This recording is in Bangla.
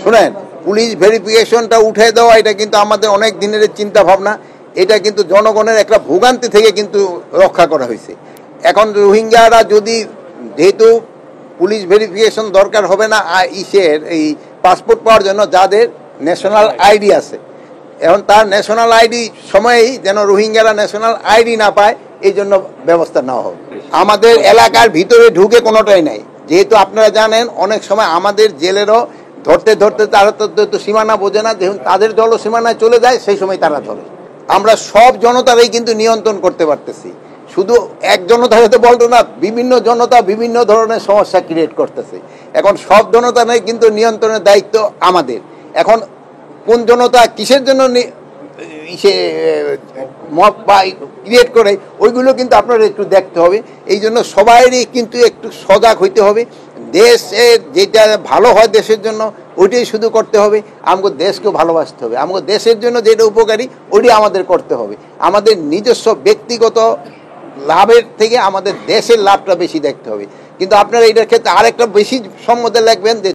শুনেন, পুলিশ ভেরিফিকেশনটা উঠে দেওয়া এটা কিন্তু আমাদের অনেক দিনের চিন্তা ভাবনা। এটা কিন্তু জনগণের একটা ভোগান্তি থেকে কিন্তু রক্ষা করা হয়েছে। এখন রোহিঙ্গারা যদি, যেহেতু পুলিশ ভেরিফিকেশন দরকার হবে না এই পাসপোর্ট পাওয়ার জন্য যাদের ন্যাশনাল আইডি আছে, এখন তার ন্যাশনাল আইডি সময়েই যেন রোহিঙ্গারা ন্যাশনাল আইডি না পায়, এই জন্য ব্যবস্থা নেওয়া হবে। আমাদের এলাকার ভিতরে ঢুকে কোনোটাই নাই, যেহেতু আপনারা জানেন অনেক সময় আমাদের জেলেরও ধরতে ধরতে তারা তো সীমানা বোঝে না, দেখুন তাদের জল সীমানায় চলে যায়, সেই সময় তারা ধরে। আমরা সব জনতারই কিন্তু নিয়ন্ত্রণ করতে পারতেছি, শুধু এক জনতা হতে বলতো না, বিভিন্ন জনতা বিভিন্ন ধরনের সমস্যা ক্রিয়েট করতেছে। এখন সব জনতা নেই, কিন্তু নিয়ন্ত্রণের দায়িত্ব আমাদের। এখন কোন জনতা কিসের জন্য ক্রিয়েট করে ওইগুলো কিন্তু আপনারা একটু দেখতে হবে। এই জন্য সবাইরই কিন্তু একটু সজাগ হইতে হবে। দেশের যেটা ভালো হয় দেশের জন্য ওইটাই শুধু করতে হবে। আমাকে দেশকেও ভালোবাসতে হবে, আমাকে দেশের জন্য যেটা উপকারী ওইটাই আমাদের করতে হবে। আমাদের নিজস্ব ব্যক্তিগত লাভের থেকে আমাদের দেশের লাভটা বেশি দেখতে হবে। কিন্তু আপনারা এটার ক্ষেত্রে আরেকটা বেশি সম্মতি লাগবেন যে